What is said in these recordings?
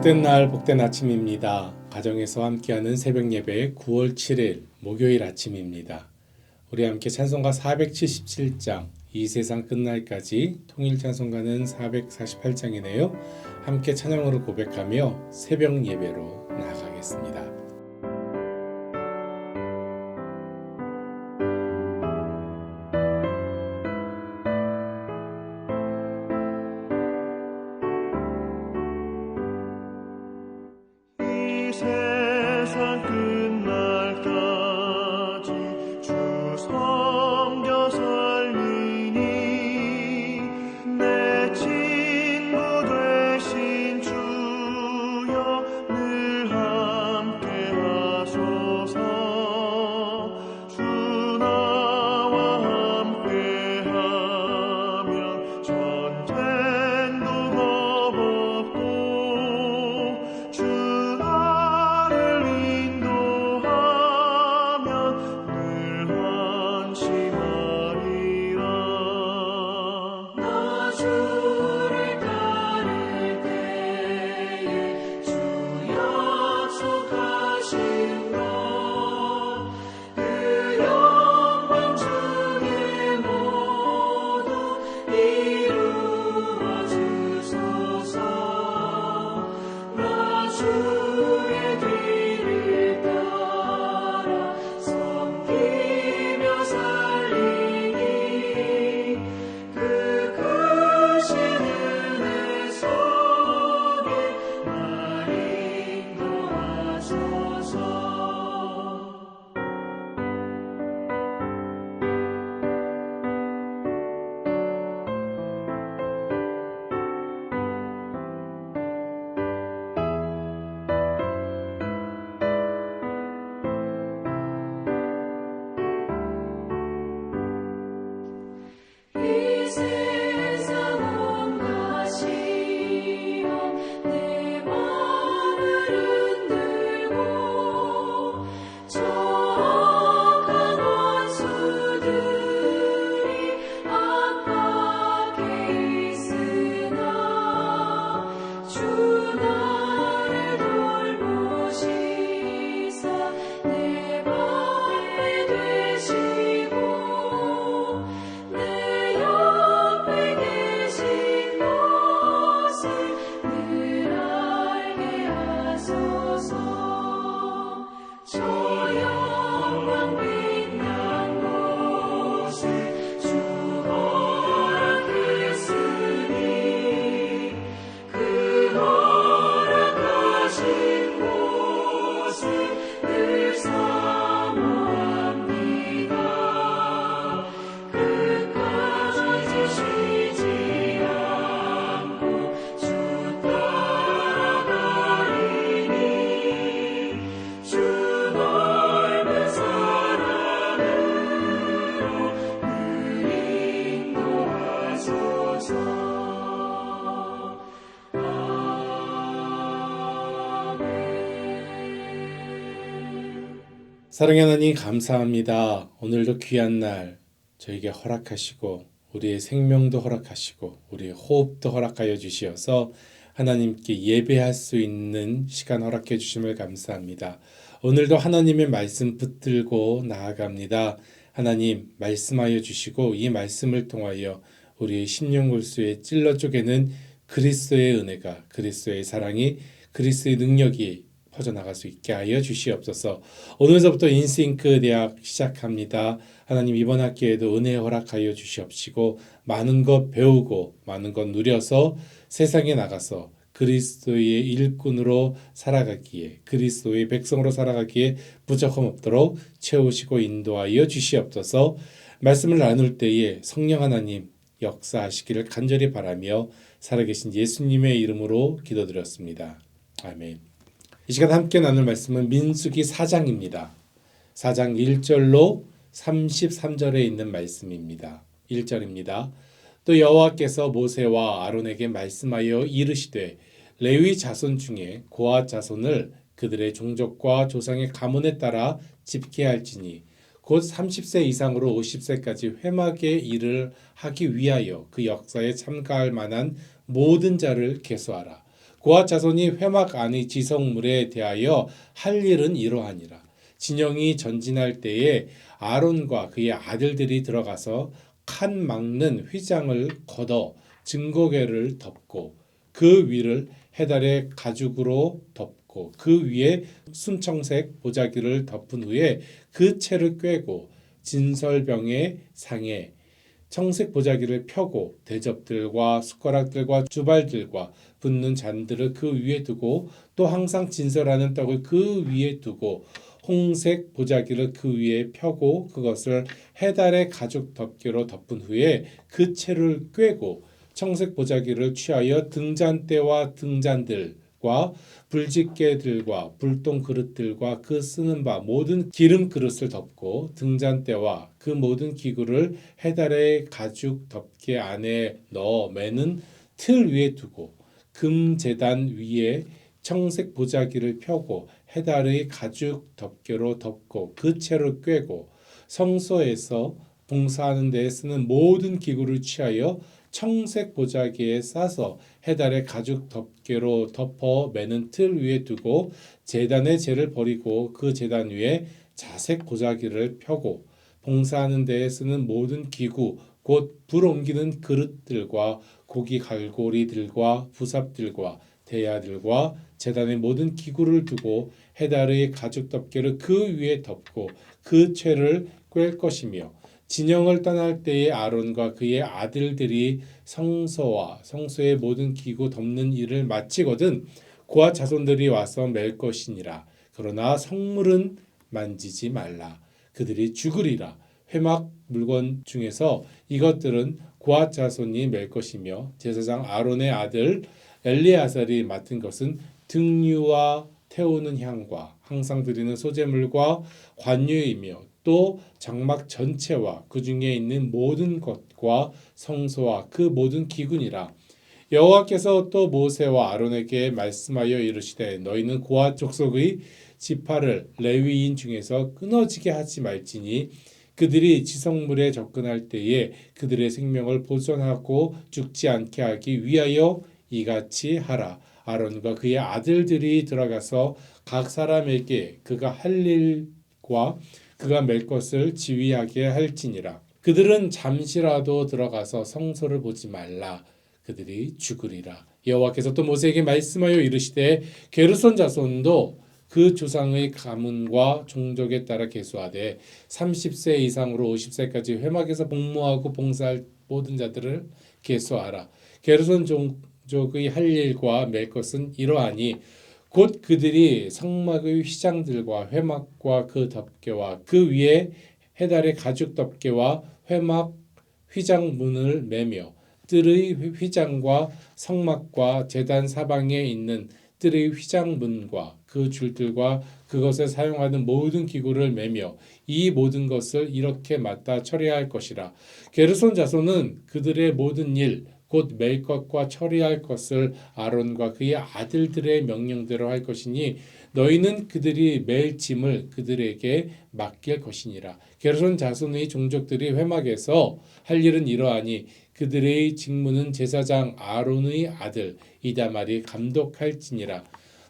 복된 날, 복된 아침입니다. 가정에서 함께하는 새벽 예배 9월 7일 목요일 아침입니다. 우리 함께 찬송가 477장 이 세상 끝날까지 통일 찬송가는 448장이네요. 함께 찬양으로 고백하며 새벽 예배로 나아가겠습니다. 세상 끝날까지 주 섬겨 살리니 내 친구 되신 주여 늘 함께 하소서. 주 나와 함께 하면 전쟁도 겁없고 주 사랑의 하나님 감사합니다. 오늘도 귀한 날 저에게 허락하시고 우리의 생명도 허락하시고 우리의 호흡도 허락하여 주시어서 하나님께 예배할 수 있는 시간 허락해 주심을 감사합니다. 오늘도 하나님의 말씀 붙들고 나아갑니다. 하나님 말씀하여 주시고 이 말씀을 통하여 우리의 심령골수에 찔러 쪼개는 그리스도의 은혜가, 그리스도의 사랑이, 그리스도의 능력이 퍼져나갈 수 있게 하여 주시옵소서. 오늘서부터 인싱크 대학 시작합니다. 하나님 이번 학기에도 은혜 허락하여 주시옵시고 많은 것 배우고 많은 것 누려서 세상에 나가서 그리스도의 일꾼으로 살아가기에, 그리스도의 백성으로 살아가기에 부족함 없도록 채우시고 인도하여 주시옵소서. 말씀을 나눌 때에 성령 하나님 역사하시기를 간절히 바라며 살아계신 예수님의 이름으로 기도드렸습니다. 아멘. 이 시간 함께 나눌 말씀은 민수기 4장입니다. 4장 1절로 33절에 있는 말씀입니다. 1절입니다. 또 여호와께서 모세와 아론에게 말씀하여 이르시되 레위 자손 중에 고핫 자손을 그들의 종족과 조상의 가문에 따라 집계할지니 곧 30세 이상으로 50세까지 회막의 일을 하기 위하여 그 역사에 참가할 만한 모든 자를 계수하라. 고앗 자손이 회막 안의 지성물에 대하여 할 일은 이러하니라. 진영이 전진할 때에 아론과 그의 아들들이 들어가서 칸 막는 휘장을 걷어 증거궤를 덮고 그 위를 해달의 가죽으로 덮고 그 위에 순청색 보자기를 덮은 후에 그 채를 꿰고 진설병의 상에 청색 보자기를 펴고 대접들과 숟가락들과 주발들과 붓는 잔들을 그 위에 두고 또 항상 진설하는 떡을 그 위에 두고 홍색 보자기를 그 위에 펴고 그것을 해달의 가죽 덮개로 덮은 후에 그 채를 꿰고 청색 보자기를 취하여 등잔대와 등잔들과 불집게들과 불똥 그릇들과 그 쓰는 바 모든 기름 그릇을 덮고 등잔대와 그 모든 기구를 해달의 가죽 덮개 안에 넣어 매는 틀 위에 두고 금 제단 위에 청색 보자기를 펴고 해달의 가죽 덮개로 덮고 그 채로 꿰고 성소에서 봉사하는 데에 쓰는 모든 기구를 취하여 청색 보자기에 싸서 해달의 가죽 덮개로 덮어 매는 틀 위에 두고 제단의 재를 버리고 그 제단 위에 자색 보자기를 펴고 봉사하는 데에 쓰는 모든 기구 곧 불 옮기는 그릇들과 고기 갈고리들과 부삽들과 대야들과 제단의 모든 기구를 두고 해달의 가죽 덮개를 그 위에 덮고 그 채를 꿰 것이며 진영을 떠날 때에 아론과 그의 아들들이 성소와 성소의 모든 기구 덮는 일을 마치거든 고앗 자손들이 와서 맬 것이니라. 그러나 성물은 만지지 말라. 그들이 죽으리라. 회막 물건 중에서 이것들은 고앗 자손이 맬 것이며 제사장 아론의 아들 엘리아살이 맡은 것은 등유와 태우는 향과 항상 드리는 소제물과 관유이며 또 장막 전체와 그 중에 있는 모든 것과 성소와 그 모든 기근이라. 여호와께서 또 모세와 아론에게 말씀하여 이르시되 너희는 고앗 족속의 지파를 레위인 중에서 끊어지게 하지 말지니 그들이 지성물에 접근할 때에 그들의 생명을 보존하고 죽지 않게 하기 위하여 이같이 하라. 아론과 그의 아들들이 들어가서 각 사람에게 그가 할 일과 그가 맬 것을 지휘하게 할지니라. 그들은 잠시라도 들어가서 성소를 보지 말라. 그들이 죽으리라. 여호와께서 또 모세에게 말씀하여 이르시되 게르손 자손도 그 조상의 가문과 종족에 따라 계수하되 30세 이상으로 50세까지 회막에서 복무하고 봉사할 모든 자들을 계수하라. 게르손 종족의 할 일과 맬 것은 이러하니 곧 그들이 성막의 휘장들과 회막과 그 덮개와 그 위에 해달의 가죽 덮개와 회막 휘장 문을 매며 뜰의 휘장과 성막과 제단 사방에 있는 뜰의 휘장 문과 그 줄들과 그것에 사용하는 모든 기구를 매며 이 모든 것을 이렇게 맡아 처리할 것이라. 게르손 자손은 그들의 모든 일 곧 맬 것과 처리할 것을 아론과 그의 아들들의 명령대로 할 것이니 너희는 그들이 맬 짐을 그들에게 맡길 것이니라. 게르손 자손의 종족들이 회막에서 할 일은 이러하니 그들의 직무는 제사장 아론의 아들 이다말이 감독할지니라.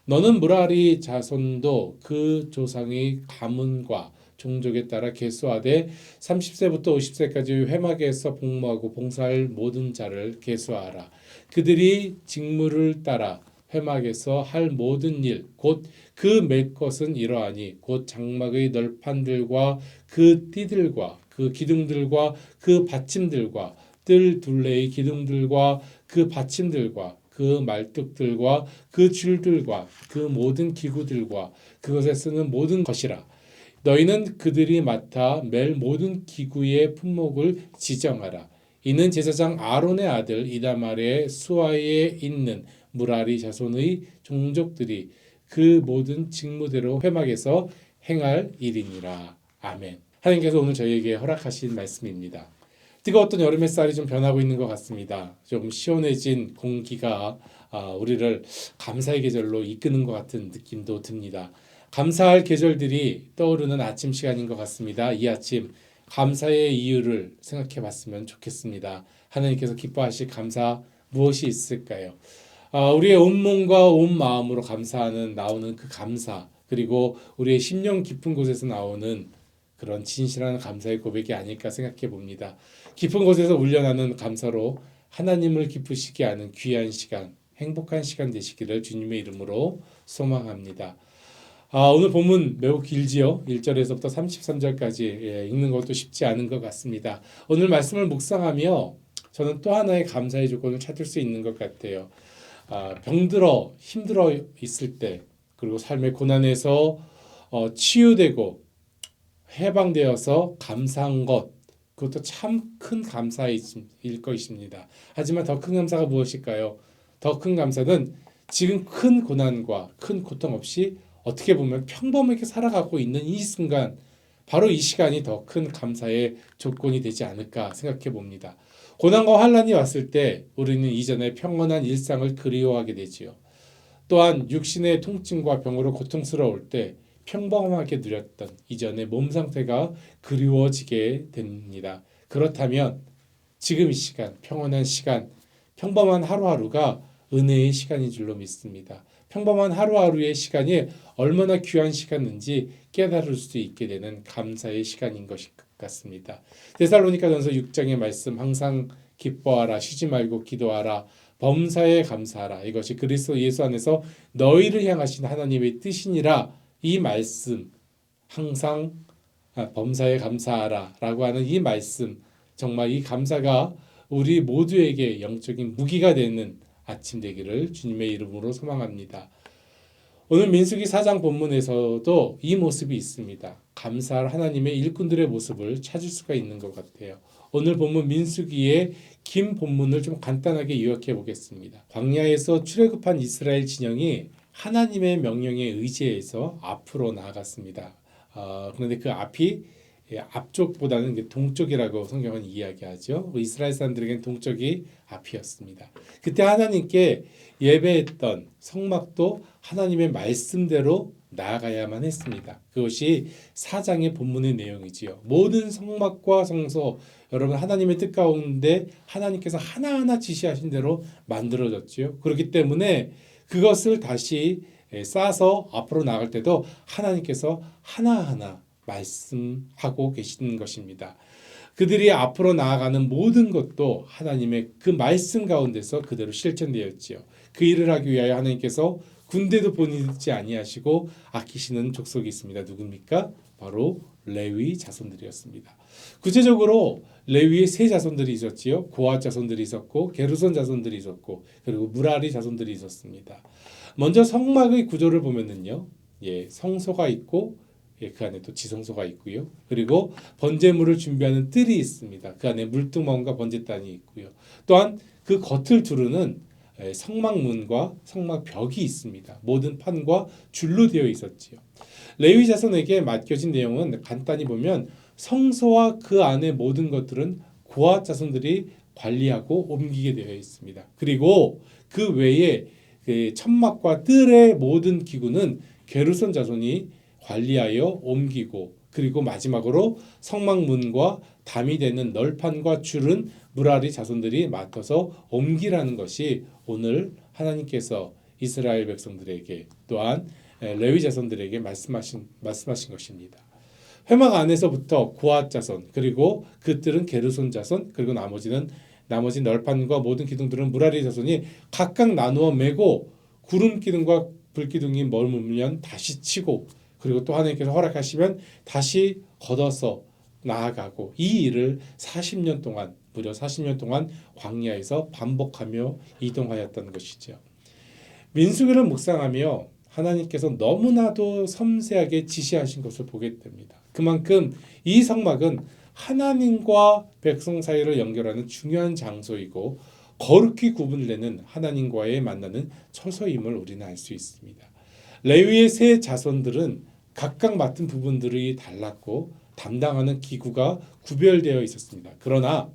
너는 무라리 자손도 그 조상의 가문과 종족에 따라 계수하되 30세부터 50세까지 회막에서 복무하고 봉사할 모든 자를 계수하라. 그들이 직무를 따라 회막에서 할 모든 일 곧 그 맬 것은 이러하니 곧 장막의 널판들과 그 띠들과 그 기둥들과 그 받침들과 뜰 둘레의 기둥들과 그 받침들과 그 말뚝들과 그 줄들과 그 모든 기구들과 그것에 쓰는 모든 것이라. 너희는 그들이 맡아 맬 모든 기구의 품목을 지정하라. 이는 제사장 아론의 아들 이다말의 수하에 있는 무라리 자손의 종족들이 그 모든 직무대로 회막에서 행할 일이니라. 아멘. 하나님께서 오늘 저희에게 허락하신 말씀입니다. 뜨거웠던 여름 햇살이 좀 변하고 있는 것 같습니다. 좀 시원해진 공기가 우리를 감사의 계절로 이끄는 것 같은 느낌도 듭니다. 감사할 계절들이 떠오르는 아침 시간인 것 같습니다. 이 아침 감사의 이유를 생각해 봤으면 좋겠습니다. 하나님께서 기뻐하실 감사 무엇이 있을까요? 우리의 온 몸과 온 마음으로 감사하는 나오는 그 감사 그리고 우리의 심령 깊은 곳에서 나오는 그런 진실한 감사의 고백이 아닐까 생각해 봅니다. 깊은 곳에서 울려나는 감사로 하나님을 기쁘시게 하는 귀한 시간, 행복한 시간 되시기를 주님의 이름으로 소망합니다. 오늘 본문 매우 길지요. 1절에서부터 33절까지 읽는 것도 쉽지 않은 것 같습니다. 오늘 말씀을 묵상하며 저는 또 하나의 감사의 조건을 찾을 수 있는 것 같아요. 병들어 힘들어 있을 때 그리고 삶의 고난에서 치유되고 해방되어서 감사한 것 그것도 참 큰 감사일 것입니다. 하지만 더 큰 감사가 무엇일까요? 더 큰 감사는 지금 큰 고난과 큰 고통 없이 어떻게 보면 평범하게 살아가고 있는 이 순간 바로 이 시간이 더 큰 감사의 조건이 되지 않을까 생각해 봅니다. 고난과 환난이 왔을 때 우리는 이전의 평온한 일상을 그리워하게 되지요. 또한 육신의 통증과 병으로 고통스러울 때 평범하게 누렸던 이전의 몸 상태가 그리워지게 됩니다. 그렇다면 지금 이 시간, 평온한 시간, 평범한 하루하루가 은혜의 시간인 줄로 믿습니다. 평범한 하루하루의 시간이 얼마나 귀한 시간인지 깨달을 수 있게 되는 감사의 시간인 것 같습니다. 데살로니가전서 6장의 말씀 항상 기뻐하라 쉬지 말고 기도하라 범사에 감사하라 이것이 그리스도 예수 안에서 너희를 향하신 하나님의 뜻이니라 이 말씀 항상 범사에 감사하라 라고 하는 이 말씀 정말 이 감사가 우리 모두에게 영적인 무기가 되는 아침 되기를 주님의 이름으로 소망합니다. 오늘 민수기 4장 본문에서도 이 모습이 있습니다. 감사할 하나님의 일꾼들의 모습을 찾을 수가 있는 것 같아요. 오늘 본문 민수기의 긴 본문을 좀 간단하게 요약해 보겠습니다. 광야에서 출애굽한 이스라엘 진영이 하나님의 명령에 의지해서 앞으로 나아갔습니다. 그런데 그 앞이 앞쪽보다는 동쪽이라고 성경은 이야기하죠. 이스라엘 사람들에게는 동쪽이 앞이었습니다. 그때 하나님께 예배했던 성막도 하나님의 말씀대로 나아가야만 했습니다. 그것이 4장의 본문의 내용이지요. 모든 성막과 성소 여러분 하나님의 뜻 가운데 하나님께서 하나하나 지시하신 대로 만들어졌지요. 그렇기 때문에 그것을 다시 싸서 앞으로 나갈 때도 하나님께서 하나하나 말씀하고 계시는 것입니다. 그들이 앞으로 나아가는 모든 것도 하나님의 그 말씀 가운데서 그대로 실천되었지요. 그 일을 하기 위하여 하나님께서 군대도 보내지 아니하시고 아끼시는 족속이 있습니다. 누굽니까? 바로 레위 자손들이었습니다. 구체적으로 레위의 세 자손들이 있었지요. 고핫 자손들이 있었고 게르손 자손들이 있었고 그리고 무라리 자손들이 있었습니다. 먼저 성막의 구조를 보면은요. 성소가 있고 그 안에 또 지성소가 있고요. 그리고 번제물을 준비하는 뜰이 있습니다. 그 안에 물두멍과 번제단이 있고요. 또한 그 겉을 두르는 성막문과 성막벽이 있습니다. 모든 판과 줄로 되어 있었지요. 레위 자손에게 맡겨진 내용은 간단히 보면 성소와 그 안의 모든 것들은 고핫 자손들이 관리하고 옮기게 되어 있습니다. 그리고 그 외에 천막과 뜰의 모든 기구는 게르손 자손이 관리하여 옮기고 그리고 마지막으로 성막문과 담이 되는 널판과 줄은 무라리 자손들이 맡아서 옮기라는 것이 오늘 하나님께서 이스라엘 백성들에게 또한 레위 자손들에게 말씀하신 것입니다. 회막 안에서부터 고핫 자손 그리고 그들은 게르손 자손 그리고 나머지 널판과 모든 기둥들은 무라리 자손이 각각 나누어 메고 구름 기둥과 불 기둥이 머물면 다시 치고 그리고 또 하나님께서 허락하시면 다시 걷어서 나아가고 이 일을 40년 동안 무려 40년 동안 광야에서 반복하며 이동하였던 것이죠. 민수기를 묵상하며 하나님께서 너무나도 섬세하게 지시하신 것을 보게 됩니다. 그만큼 이 성막은 하나님과 백성 사이를 연결하는 중요한 장소이고 거룩히 구분되는 하나님과의 만나는 처소임을 우리는 알 수 있습니다. 레위의 세 자손들은 각각 맡은 부분들이 달랐고 담당하는 기구가 구별되어 있었습니다. 그러나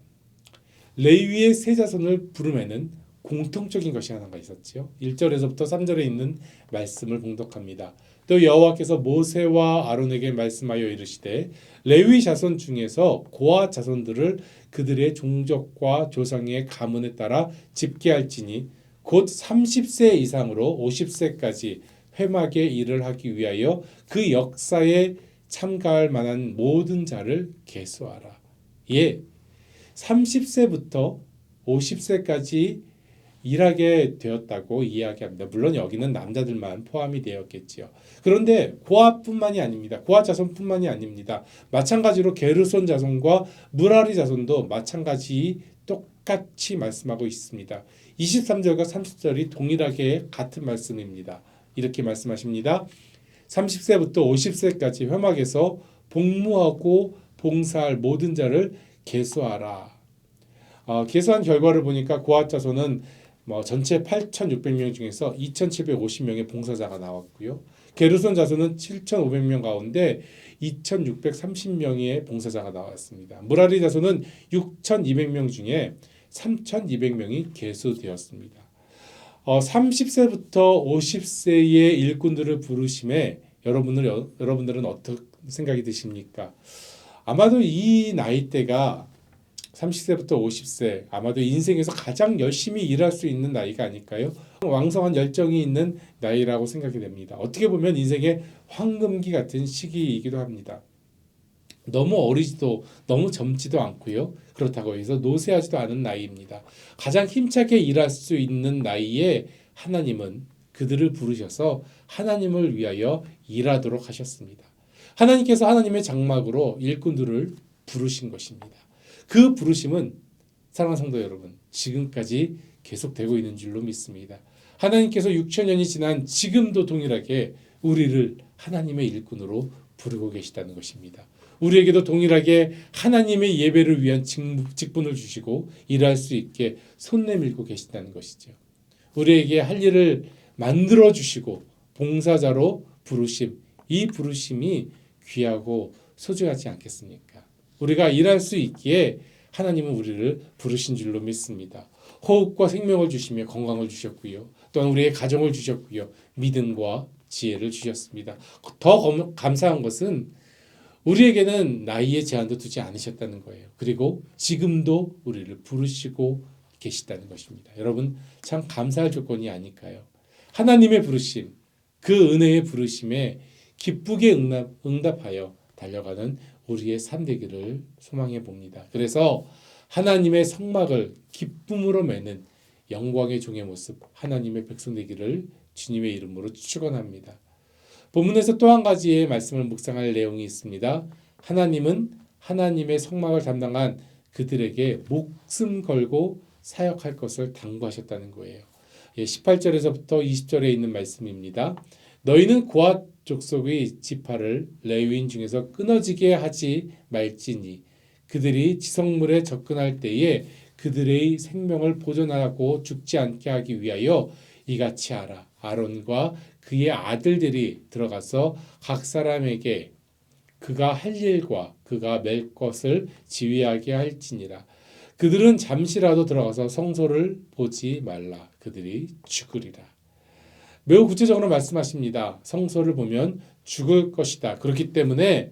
레위의 세 자손을 부름에는 공통적인 것이 하나가 있었지요. 1절에서부터 3절에 있는 말씀을 봉독합니다. 또 여호와께서 모세와 아론에게 말씀하여 이르시되 레위 자손 중에서 고핫 자손들을 그들의 종족과 조상의 가문에 따라 집계할지니 곧 30세 이상으로 50세까지 회막의 일을 하기 위하여 그 역사에 참가할 만한 모든 자를 계수하라. 예, 30세부터 50세까지 일하게 되었다고 이야기합니다. 물론 여기는 남자들만 포함이 되었겠지요. 그런데 고아뿐만이 아닙니다. 고아 자손뿐만이 아닙니다. 마찬가지로 게르손 자손과 무라리 자손도 마찬가지 똑같이 말씀하고 있습니다. 23절과 30절이 동일하게 같은 말씀입니다. 이렇게 말씀하십니다. 30세부터 50세까지 회막에서 복무하고 봉사할 모든 자를 계수하라. 계수한 결과를 보니까 고아 자손은 전체 8,600명 중에서 2,750명의 봉사자가 나왔고요. 게르손 자손은 7,500명 가운데 2,630명의 봉사자가 나왔습니다. 무라리 자손은 6,200명 중에 3,200명이 계수되었습니다. 30세부터 50세의 일꾼들을 부르심에 여러분들은 어떤 생각이 드십니까? 아마도 이 나이대가 30세부터 50세 아마도 인생에서 가장 열심히 일할 수 있는 나이가 아닐까요? 왕성한 열정이 있는 나이라고 생각이 됩니다. 어떻게 보면 인생의 황금기 같은 시기이기도 합니다. 너무 어리지도 너무 젊지도 않고요. 그렇다고 해서 노쇠하지도 않은 나이입니다. 가장 힘차게 일할 수 있는 나이에 하나님은 그들을 부르셔서 하나님을 위하여 일하도록 하셨습니다. 하나님께서 하나님의 장막으로 일꾼들을 부르신 것입니다. 그 부르심은 사랑하는 성도 여러분, 지금까지 계속되고 있는 줄로 믿습니다. 하나님께서 6천년이 지난 지금도 동일하게 우리를 하나님의 일꾼으로 부르고 계시다는 것입니다. 우리에게도 동일하게 하나님의 예배를 위한 직분을 주시고 일할 수 있게 손 내밀고 계시다는 것이죠. 우리에게 할 일을 만들어 주시고 봉사자로 부르심, 이 부르심이 귀하고 소중하지 않겠습니까? 우리가 일할 수 있기에 하나님은 우리를 부르신 줄로 믿습니다. 호흡과 생명을 주시며 건강을 주셨고요. 또한 우리의 가정을 주셨고요. 믿음과 지혜를 주셨습니다. 더 감사한 것은 우리에게는 나이의 제한도 두지 않으셨다는 거예요. 그리고 지금도 우리를 부르시고 계시다는 것입니다. 여러분 참 감사할 조건이 아닐까요? 하나님의 부르심, 그 은혜의 부르심에 기쁘게 응답하여 달려가는 우리의 삶 되기를 소망해 봅니다. 그래서 하나님의 성막을 기쁨으로 매는 영광의 종의 모습, 하나님의 백성 되기를 주님의 이름으로 축원합니다. 본문에서 또 한 가지의 말씀을 묵상할 내용이 있습니다. 하나님은 하나님의 성막을 담당한 그들에게 목숨 걸고 사역할 것을 당부하셨다는 거예요. 18절에서부터 20절에 있는 말씀입니다. 너희는 고앗 족속의 지파를 레위인 중에서 끊어지게 하지 말지니 그들이 지성물에 접근할 때에 그들의 생명을 보존하고 죽지 않게 하기 위하여 이같이 하라. 아론과 그의 아들들이 들어가서 각 사람에게 그가 할 일과 그가 맬 것을 지휘하게 할지니라. 그들은 잠시라도 들어가서 성소를 보지 말라. 그들이 죽으리라. 매우 구체적으로 말씀하십니다. 성소를 보면 죽을 것이다. 그렇기 때문에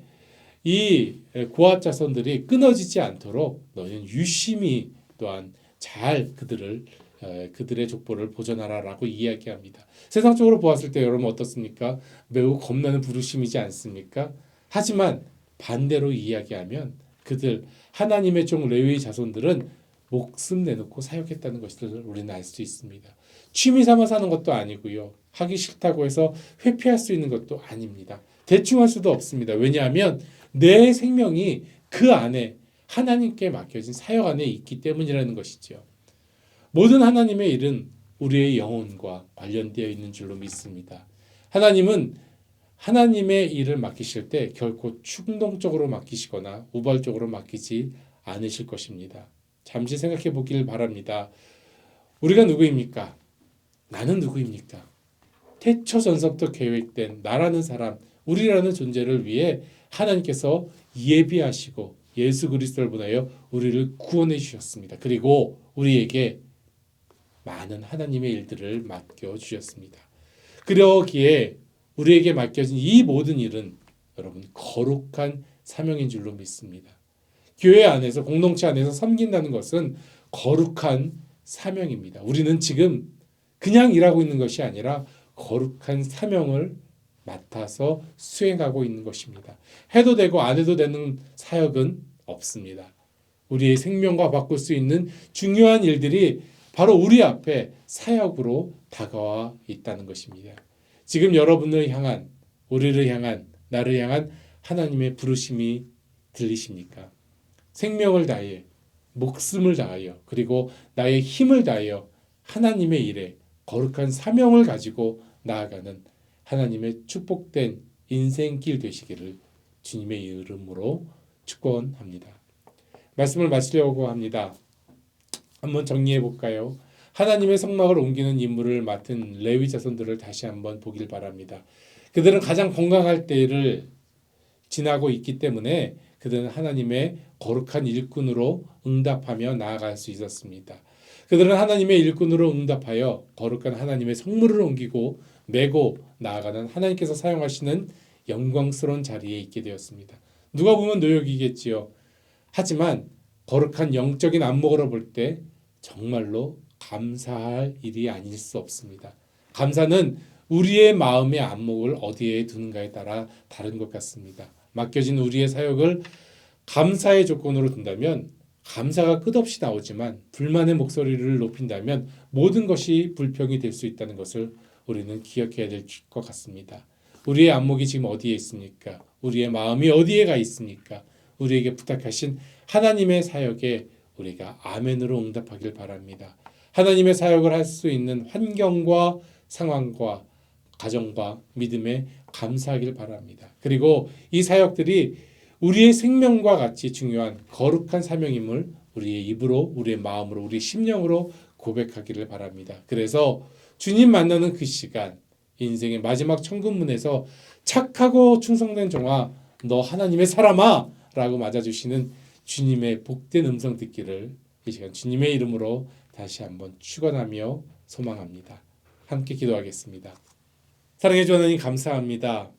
이 고앗 자손들이 끊어지지 않도록 너희는 유심히 또한 잘 그들의 족보를 보존하라라고 이야기합니다. 세상적으로 보았을 때 여러분 어떻습니까? 매우 겁나는 부르심이지 않습니까? 하지만 반대로 이야기하면 그들 하나님의 종 레위 자손들은 목숨 내놓고 사역했다는 것을 우리는 알 수 있습니다. 취미 삼아서 하는 것도 아니고요. 하기 싫다고 해서 회피할 수 있는 것도 아닙니다. 대충 할 수도 없습니다. 왜냐하면 내 생명이 그 안에 하나님께 맡겨진 사역 안에 있기 때문이라는 것이죠. 모든 하나님의 일은 우리의 영혼과 관련되어 있는 줄로 믿습니다. 하나님은 하나님의 일을 맡기실 때 결코 충동적으로 맡기시거나 우발적으로 맡기지 않으실 것입니다. 잠시 생각해 보길 바랍니다. 우리가 누구입니까? 나는 누구입니까? 태초 전서부터 계획된 나라는 사람, 우리라는 존재를 위해 하나님께서 예비하시고 예수 그리스도를 보내어 우리를 구원해 주셨습니다. 그리고 우리에게 많은 하나님의 일들을 맡겨주셨습니다. 그러기에 우리에게 맡겨진 이 모든 일은 여러분 거룩한 사명인 줄로 믿습니다. 교회 안에서 공동체 안에서 섬긴다는 것은 거룩한 사명입니다. 우리는 지금 그냥 일하고 있는 것이 아니라 거룩한 사명을 맡아서 수행하고 있는 것입니다. 해도 되고 안 해도 되는 사역은 없습니다. 우리의 생명과 바꿀 수 있는 중요한 일들이 바로 우리 앞에 사역으로 다가와 있다는 것입니다. 지금 여러분을 향한, 우리를 향한, 나를 향한 하나님의 부르심이 들리십니까? 생명을 다하여, 목숨을 다하여, 그리고 나의 힘을 다하여 하나님의 일에 거룩한 사명을 가지고 나아가는 하나님의 축복된 인생길 되시기를 주님의 이름으로 축원합니다. 말씀을 마치려고 합니다. 한번 정리해 볼까요? 하나님의 성막을 옮기는 임무를 맡은 레위 자손들을 다시 한번 보길 바랍니다. 그들은 가장 건강할 때를 지나고 있기 때문에 그들은 하나님의 거룩한 일꾼으로 응답하며 나아갈 수 있었습니다. 그들은 하나님의 일꾼으로 응답하여 거룩한 하나님의 성물을 옮기고 메고 나아가는 하나님께서 사용하시는 영광스러운 자리에 있게 되었습니다. 누가 보면 노역이겠지요. 하지만 거룩한 영적인 안목으로 볼 때 정말로 감사할 일이 아닐 수 없습니다. 감사는 우리의 마음의 안목을 어디에 두는가에 따라 다른 것 같습니다. 맡겨진 우리의 사역을 감사의 조건으로 둔다면 감사가 끝없이 나오지만 불만의 목소리를 높인다면 모든 것이 불평이 될 수 있다는 것을 우리는 기억해야 될 것 같습니다. 우리의 안목이 지금 어디에 있습니까? 우리의 마음이 어디에 가 있습니까? 우리에게 부탁하신 하나님의 사역에 우리가 아멘으로 응답하길 바랍니다. 하나님의 사역을 할 수 있는 환경과 상황과 가정과 믿음에 감사하길 바랍니다. 그리고 이 사역들이 우리의 생명과 같이 중요한 거룩한 사명임을 우리의 입으로, 우리의 마음으로, 우리의 심령으로 고백하기를 바랍니다. 그래서 주님 만나는 그 시간, 인생의 마지막 천국문에서 착하고 충성된 종아, 너 하나님의 사람아 라고 맞아주시는 주님의 복된 음성 듣기를 이 시간 주님의 이름으로 다시 한번 축원하며 소망합니다. 함께 기도하겠습니다. 사랑해 주 하나님 감사합니다.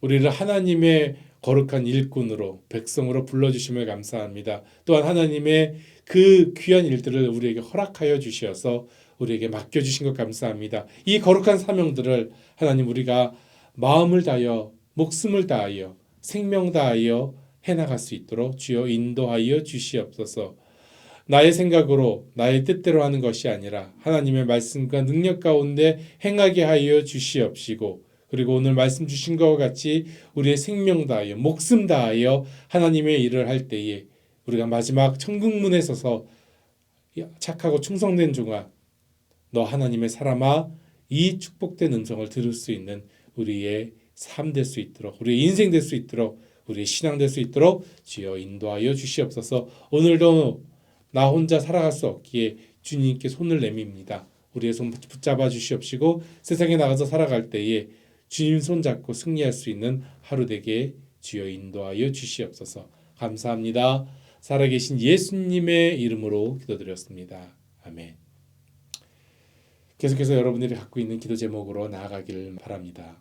우리를 하나님의 거룩한 일꾼으로 백성으로 불러주심을 감사합니다. 또한 하나님의 그 귀한 일들을 우리에게 허락하여 주셔서 우리에게 맡겨주신 것 감사합니다. 이 거룩한 사명들을 하나님 우리가 마음을 다하여 목숨을 다하여 생명 다하여 해나갈 수 있도록 주여 인도하여 주시옵소서. 나의 생각으로 나의 뜻대로 하는 것이 아니라 하나님의 말씀과 능력 가운데 행하게 하여 주시옵시고 그리고 오늘 말씀 주신 것과 같이 우리의 생명 다하여 목숨 다하여 하나님의 일을 할 때에 우리가 마지막 천국문에 서서 착하고 충성된 종아 너 하나님의 사람아 이 축복된 음성을 들을 수 있는 우리의 삶 될 수 있도록 우리의 인생 될 수 있도록 우리의 신앙 될 수 있도록 주여 인도하여 주시옵소서. 오늘도 나 혼자 살아갈 수 없기에 주님께 손을 내밉니다. 우리의 손 붙잡아 주시옵시고 세상에 나가서 살아갈 때에 주님 손 잡고 승리할 수 있는 하루 되게 주여 인도하여 주시옵소서. 감사합니다. 살아계신 예수님의 이름으로 기도드렸습니다. 아멘. 계속해서 여러분들이 갖고 있는 기도 제목으로 나아가기를 바랍니다.